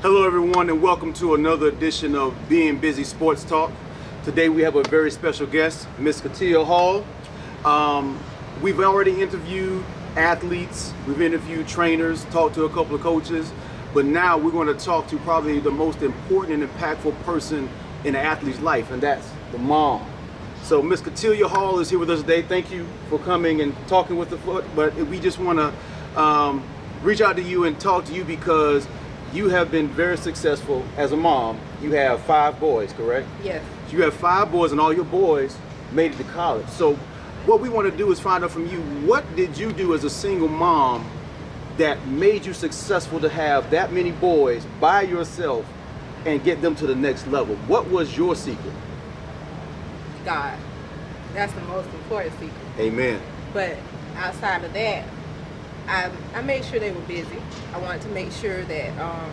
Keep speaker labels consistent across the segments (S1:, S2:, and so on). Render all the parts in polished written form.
S1: Hello everyone and welcome to another edition of Being Busy Sports Talk. Today we have a very special guest, Miss Katilia Hall. We've already interviewed athletes, we've interviewed trainers, talked to a couple of coaches, but now we're going to talk to probably the most important and impactful person in an athlete's life, and that's the mom. So Miss Katilia Hall is here with us today. Thank you for coming and talking with the foot, but we just want to reach out to you and talk to you because you have been very successful as a mom. You have 5 boys, correct?
S2: Yes.
S1: So you have 5 boys and all your boys made it to college. So what we want to do is find out from you, what did you do as a single mom that made you successful to have that many boys by yourself and get them to the next level? What was your secret?
S2: God. That's the most important secret.
S1: Amen.
S2: But outside of that, I made sure they were busy. I wanted to make sure that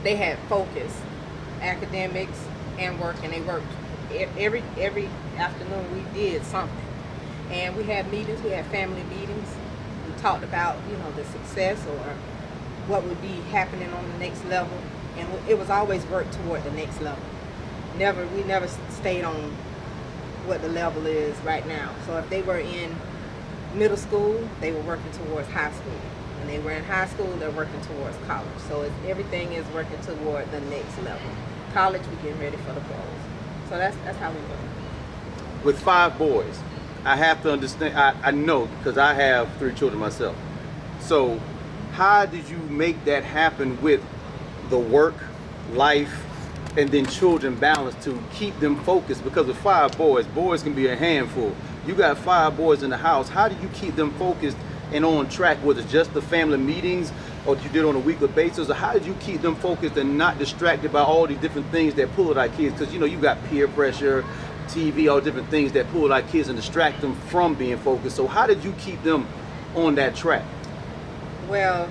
S2: they had focus, academics and work, and they worked every afternoon. We did something, and we had meetings. We had family meetings. We talked about the success or what would be happening on the next level, and it was always work toward the next level. We never stayed on what the level is right now. So if they were in middle school, they were working towards high school. When they were in high school, they're working towards college. So everything is working toward the next level. College, we getting ready for the pros. So that's how we work.
S1: With 5 boys, I have to understand, I know because I have 3 children myself. So how did you make that happen with the work, life, and then children balance to keep them focused? Because with 5 boys can be a handful. You got 5 boys in the house. How do you keep them focused and on track? Was it just the family meetings or you did on a weekly basis? Or how did you keep them focused and not distracted by all these different things that pull at our kids? Because you got peer pressure, TV, all different things that pull at our kids and distract them from being focused. So how did you keep them on that track?
S2: Well,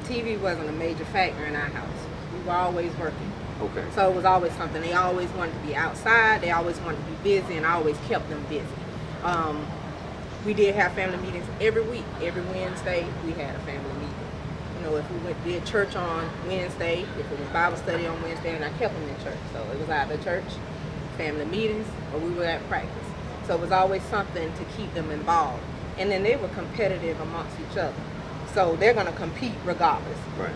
S2: TV wasn't a major factor in our house. We were always working.
S1: Okay.
S2: So it was always something. They always wanted to be outside. They always wanted to be busy, and I always kept them busy. We did have family meetings every week. Every Wednesday, we had a family meeting. If we did church on Wednesday, if it was Bible study on Wednesday, and I kept them in church. So it was either church, family meetings, or we were at practice. So it was always something to keep them involved. And then they were competitive amongst each other. So they're going to compete regardless.
S1: Right.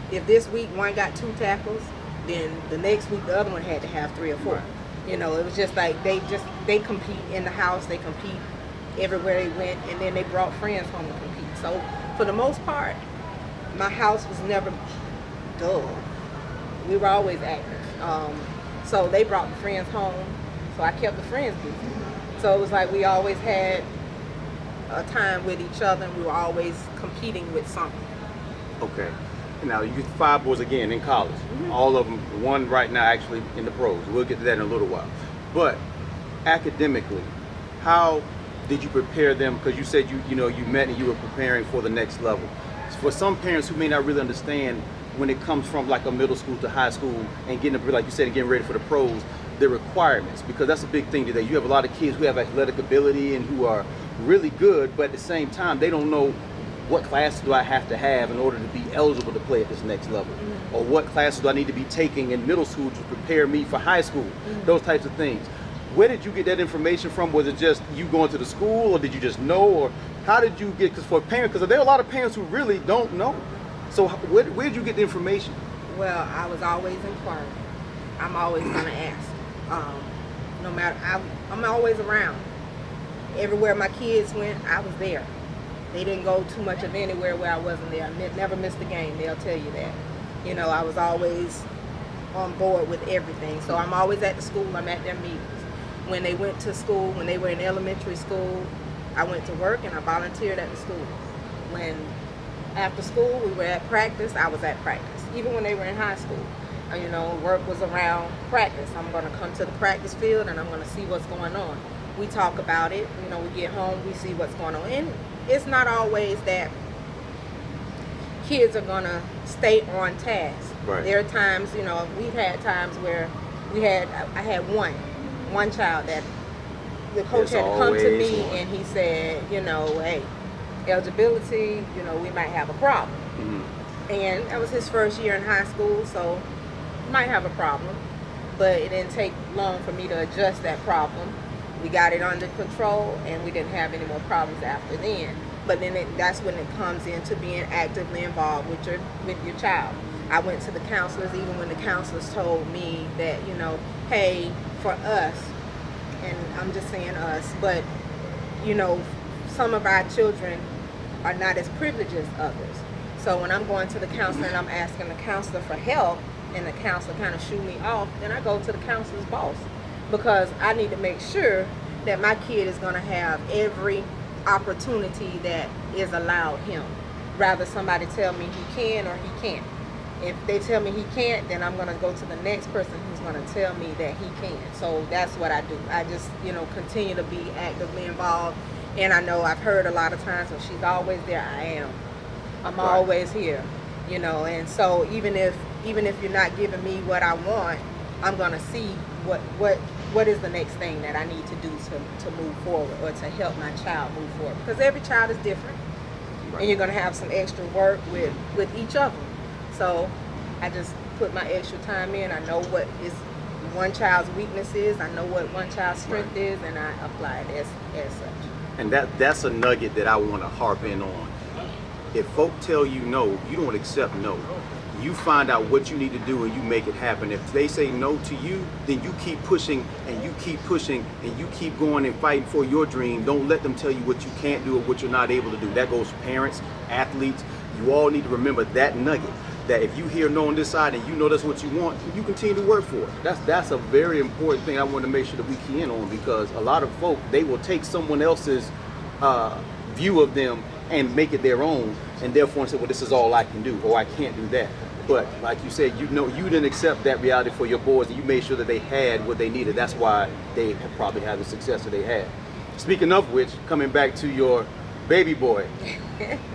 S2: If this week one got 2 tackles, then the next week the other one had to have 3 or 4.
S1: Right.
S2: It was just like they compete in the house, they compete everywhere they went, and then they brought friends home to compete. So for the most part, my house was never dull. We were always active. So they brought the friends home, so I kept the friends busy. So it was like we always had a time with each other, and we were always competing with something.
S1: Okay. Now you get 5 boys again in college. Mm-hmm. All of them, one right now actually in the pros. We'll get to that in a little while. But academically, how did you prepare them? Because you said you met and you were preparing for the next level. For some parents who may not really understand when it comes from like a middle school to high school and getting, like you said, getting ready for the pros, the requirements, because that's a big thing today. You have a lot of kids who have athletic ability and who are really good, but at the same time, they don't know what classes do I have to have in order to be eligible to play at this next level? Mm-hmm. Or what classes do I need to be taking in middle school to prepare me for high school? Mm-hmm. Those types of things. Where did you get that information from? Was it just you going to the school, or did you just know? Or how did you get, because for parents, because there are a lot of parents who really don't know. So where did you get the information?
S2: Well, I was always inquiring. I'm always going to ask. No matter, I'm always around. Everywhere my kids went, I was there. They didn't go too much of anywhere where I wasn't there. I never missed a game, they'll tell you that. I was always on board with everything. So I'm always at the school, I'm at their meetings. When they went to school, when they were in elementary school, I went to work and I volunteered at the school. When after school we were at practice, I was at practice. Even when they were in high school, work was around practice. I'm going to come to the practice field and I'm going to see what's going on. We talk about it, we get home, we see what's going on. And it's not always that kids are going to stay on task.
S1: Right.
S2: There are times, we've had times where I had one child that the coach had to come to me and he said, hey, eligibility, we might have a problem.
S1: Mm-hmm.
S2: And that was his first year in high school, so he might have a problem. But it didn't take long for me to adjust that problem. We got it under control, and we didn't have any more problems after then. But then that's when it comes into being actively involved with your child. I went to the counselors, even when the counselors told me that, you know, hey, for us, and I'm just saying us, but, you know, some of our children are not as privileged as others. So when I'm going to the counselor and I'm asking the counselor for help, and the counselor kind of shoo me off, then I go to the counselor's boss, because I need to make sure that my kid is going to have every opportunity that is allowed him. Rather somebody tell me he can or he can't. If they tell me he can't, then I'm going to go to the next person who's going to tell me that he can. So that's what I do. I just, you know, continue to be actively involved. And I know I've heard a lot of times when she's always there, I am. I'm
S1: Right.
S2: always here, you know. And so even if you're not giving me what I want, I'm going to see what is the next thing that I need to do to move forward, or to help my child move forward. Because every child is different.
S1: Right.
S2: And you're going to have some extra work with each of them. So I just put my extra time in. I know what is one child's weakness is. I know what one child's strength
S1: Right.
S2: is, and I apply it as such.
S1: And that's a nugget that I want to harp in on. If folk tell you no, you don't accept no. You find out what you need to do and you make it happen. If they say no to you, then you keep pushing and you keep pushing and you keep going and fighting for your dream. Don't let them tell you what you can't do or what you're not able to do. That goes for parents, athletes. You all need to remember that nugget. That if you hear no on this side and you know that's what you want, you continue to work for it. That's a very important thing I want to make sure that we key in on, because a lot of folk, they will take someone else's view of them and make it their own, and therefore say, well, this is all I can do, or I can't do that. But like you said, you know, you didn't accept that reality for your boys, and you made sure that they had what they needed. That's why they probably had the success that they had. Speaking of which, coming back to your baby boy,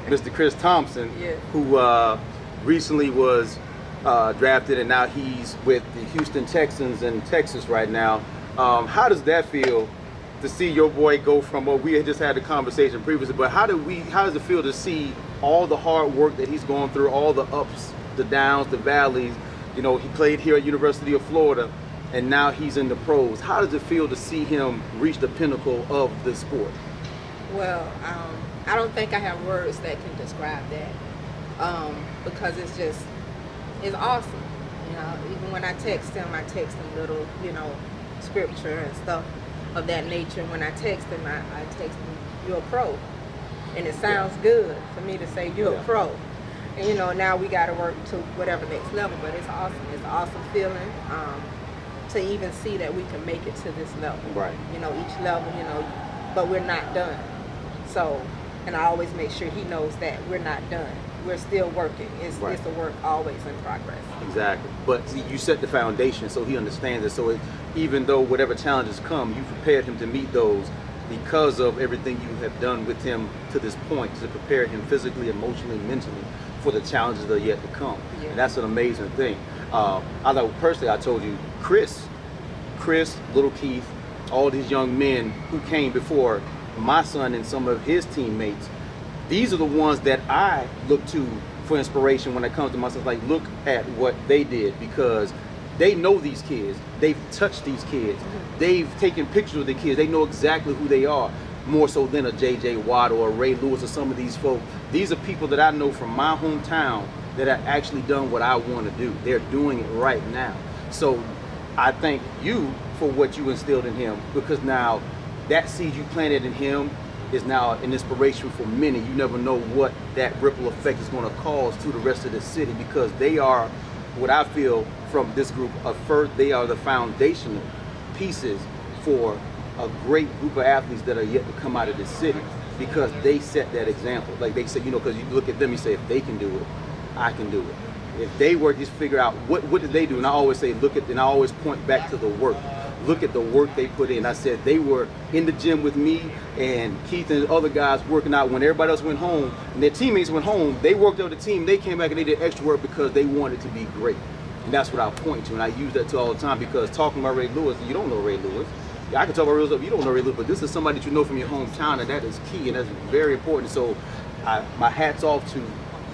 S1: Mr. Chris Thompson,
S2: Yeah.
S1: who recently was drafted, and now he's with the Houston Texans in Texas right now. How does that feel to see your boy go from, well, we had just had a conversation previously, but how does it feel to see all the hard work that he's gone through, all the ups, the downs, the valleys? You know, he played here at University of Florida, and now he's in the pros. How does it feel to see him reach the pinnacle of the sport?
S2: Well, I don't think I have words that can describe that, because it's awesome. You know, even when I text him little, you know, scripture and stuff of that nature. When I text him, I text him, "You're a pro," and it sounds good for me to say you're a pro. And you know, now we got to work to whatever next level. But it's awesome. It's an awesome feeling to even see that we can make it to this level.
S1: Right.
S2: You know, each level. You know, but we're not done. So, and I always make sure he knows that we're not done. We're still working. It's a work always in progress.
S1: Exactly. But see, you set the foundation so he understands it. So even though whatever challenges come, you prepared him to meet those because of everything you have done with him to this point, to prepare him physically, emotionally, mentally for the challenges that are yet to come.
S2: Yeah.
S1: And that's an amazing thing. I know personally, I told you, Chris, Little Keith, all these young men who came before my son and some of his teammates, these are the ones that I look to for inspiration when it comes to my son. Like, look at what they did, because they know these kids. They've touched these kids. They've taken pictures of the kids. They know exactly who they are, more so than a J.J. Watt or a Ray Lewis or some of these folk. These are people that I know from my hometown that have actually done what I want to do. They're doing it right now. So I thank you for what you instilled in him, because now that seed you planted in him is now an inspiration for many. You never know what that ripple effect is going to cause to the rest of the city, because they are, what I feel from this group of first, they are the foundational pieces for a great group of athletes that are yet to come out of this city, because they set that example. Like they said, you know, because you look at them, you say, if they can do it, I can do it. If they were just figure out what did they do, and I always say, and I always point back to the work. Look at the work they put in. I said they were in the gym with me and Keith and other guys working out when everybody else went home and their teammates went home. They worked on the team. They came back and they did extra work because they wanted to be great. And that's what I point to. And I use that to all the time, because talking about Ray Lewis, you don't know Ray Lewis. I can talk about Ray Lewis, you don't know Ray Lewis, but this is somebody that you know from your hometown, and that is key, and that's very important. So my hat's off to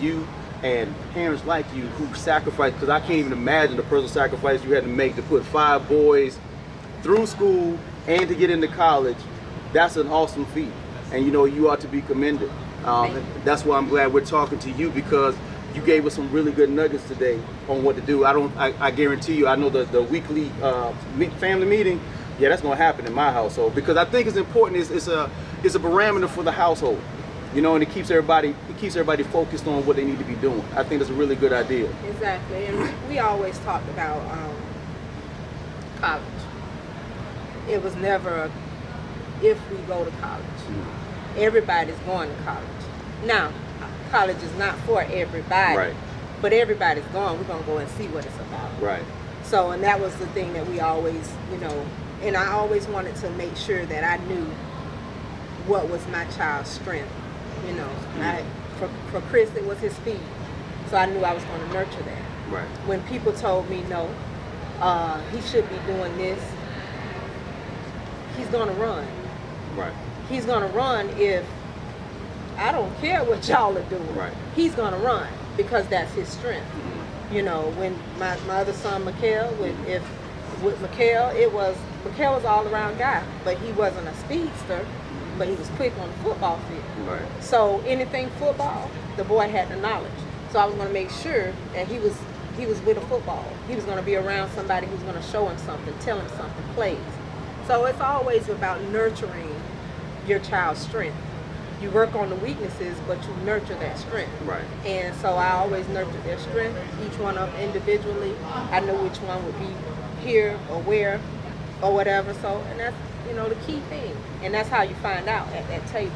S1: you and parents like you who sacrifice, because I can't even imagine the personal sacrifice you had to make to put 5 boys through school and to get into college. That's an awesome feat, and you know, you ought to be commended. That's why I'm glad we're talking to you, because you gave us some really good nuggets today on what to do. I guarantee you, I know the weekly family meeting, yeah, that's gonna happen in my household, because I think it's important. It's a barometer for the household, you know, and it keeps everybody focused on what they need to be doing. I think that's a really good idea.
S2: Exactly, and we always talked about college. It was never if we go to college. Everybody's going to college. Now, college is not for everybody,
S1: Right.
S2: but everybody's going. We're going to go and see what it's about.
S1: Right.
S2: So, and that was the thing that we always, you know, and I always wanted to make sure that I knew what was my child's strength. You know, for Chris, it was his speed. So I knew I was going to nurture that.
S1: Right.
S2: When people told me, no, he should be doing this, he's going to run.
S1: Right.
S2: He's going to run if I don't care what y'all are doing.
S1: Right.
S2: He's going to run because that's his strength. You know, when my other son, Mikael, with Mikael, Mikael was all around guy, but he wasn't a speedster, but he was quick on the football field.
S1: Right.
S2: So anything football, the boy had the knowledge. So I was going to make sure that he was with a football. He was going to be around somebody who's going to show him something, tell him something, plays. So it's always about nurturing your child's strength. You work on the weaknesses, but you nurture that strength.
S1: Right.
S2: And so I always nurtured their strength, each one of them individually. I knew which one would be here or where or whatever. So, and that's, you know, the key thing. And that's how you find out at that table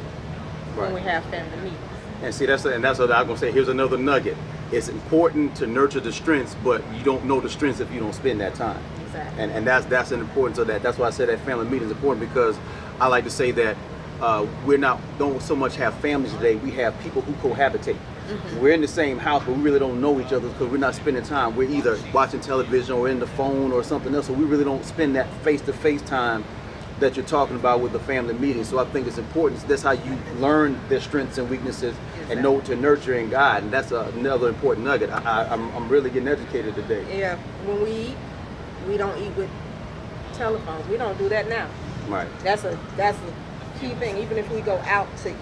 S2: when we have family meetings. And see,
S1: that's what I was gonna say. Here's another nugget. It's important to nurture the strengths, but you don't know the strengths if you don't spend that time.
S2: Exactly.
S1: And that's an importance of that. That's why I said that family meeting is important, because I like to say that don't so much have families today. We have people who cohabitate. We're in the same house, but we really don't know each other because we're not spending time. We're either watching television or in the phone or something else. So we really don't spend that face-to-face time that you're talking about with the family meeting. So I think it's important. That's how you learn their strengths and weaknesses and know to nurture and guide. And that's another important nugget. I'm really getting educated today.
S2: Yeah, when we eat, we don't eat with telephones. We don't do that now.
S1: Right.
S2: That's a key thing. Even if we go out to eat,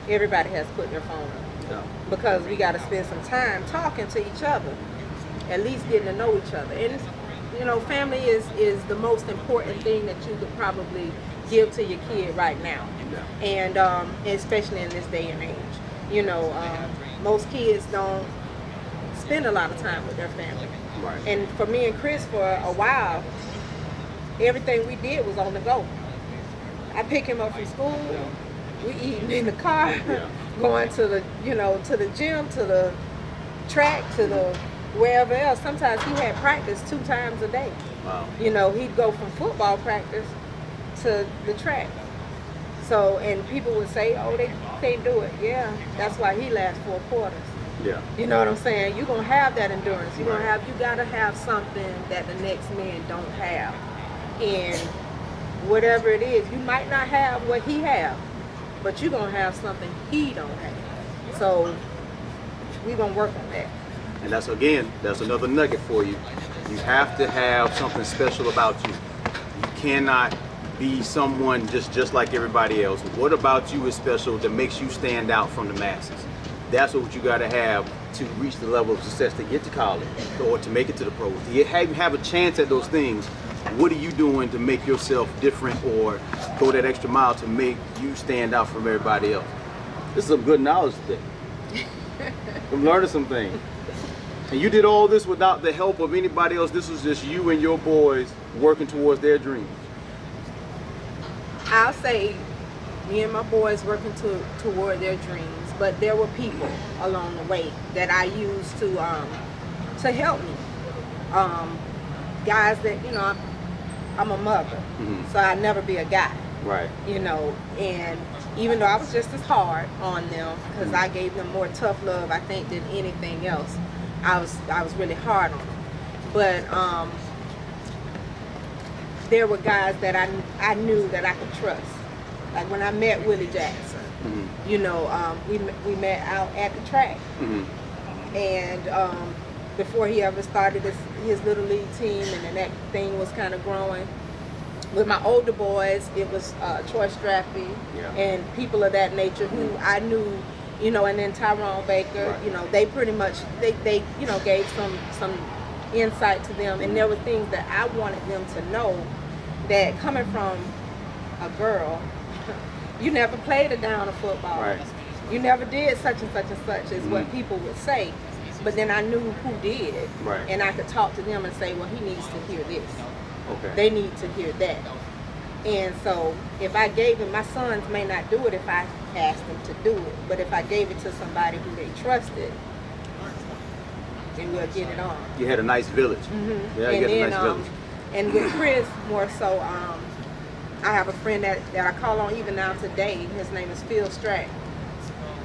S2: everybody has put their phone on.
S1: Yeah.
S2: Because we got to spend some time talking to each other, at least getting to know each other. And you know, family is the most important thing that you could probably give to your kid right now. Yeah. And especially in this day and age, you know, most kids don't spend a lot of time with their family.
S1: Right.
S2: And for me and Chris, for a while, everything we did was on the go. I pick him up from school. We eating in the car, going to the, you know, to the gym, to the track, to the wherever else. Sometimes he had practice 2 times a day.
S1: Wow.
S2: You know, he'd go from football practice to the track. So, and people would say, oh, they can't do it. Yeah, that's why he lasts 4 quarters.
S1: Yeah.
S2: You know what I'm saying? You're going to have that endurance. You got to have something that the next man don't have. And whatever it is, you might not have what he have, but you're going to have something he don't have. So we're going to work on that.
S1: And that's another nugget for you. You have to have something special about you. You cannot be someone just like everybody else. What about you is special that makes you stand out from the masses? That's what you got to have to reach the level of success to get to college or to make it to the pros. To have a chance at those things, what are you doing to make yourself different or go that extra mile to make you stand out from everybody else? This is some good knowledge today. I'm learning some things. And you did all this without the help of anybody else. This was just you and your boys working towards their dreams.
S2: I'll say me and my boys working toward their dreams, but there were people along the way that I used to help me. Guys that, you know, I'm a mother, so I'd never be a guy.
S1: Right.
S2: You know, and even though I was just as hard on them, because I gave them more tough love, I think, than anything else, I was really hard on them. But there were guys that I knew that I could trust. Like when I met Willie Jackson, you know, we met out at the track. And before he ever started his little league team, and then that thing was kind of growing. With my older boys, it was Troy Strappy and people of that nature who I knew, you know, and then Tyrone Baker,
S1: Right.
S2: you know, they pretty much, they you know, gave some insight to them. And there were things that I wanted them to know, that coming from a girl, you never played a down of football.
S1: Right.
S2: You never did such and such and such is what people would say. But then I knew who did.
S1: Right.
S2: And I could talk to them and say, well, he needs to hear this.
S1: Okay.
S2: They need to hear that. And so if I gave it, my sons may not do it if I asked them to do it. But if I gave it to somebody who they trusted, then we'll get it on.
S1: You had a nice village. Yeah, you
S2: And
S1: had a
S2: then,
S1: nice village.
S2: and with Chris, more so, I have a friend that I call on even now today. His name is Phil Strack.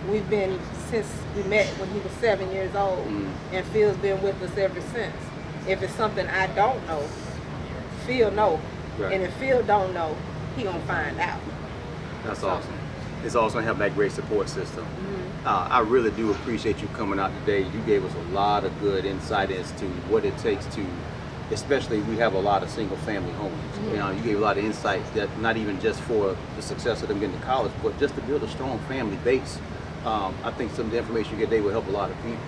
S2: We've been, since we met when he was 7 years old, and Phil's been with us ever since. If it's something I don't know, Phil know.
S1: Right.
S2: And if Phil don't know, he gonna find out.
S1: That's awesome. It's awesome to have that great support system. I really do appreciate you coming out today. You gave us a lot of good insight as to what it takes to, especially we have a lot of single family homes. You know, you gave a lot of insight that not even just for the success of them getting to college, but just to build a strong family base. I think some of the information you get today will help a lot of people.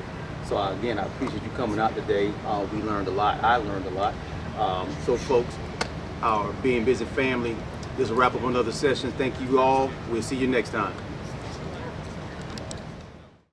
S1: So again, I appreciate you coming out today. We learned a lot. I learned a lot. So folks, our Being Busy family, this will wrap up another session. Thank you all. We'll see you next time.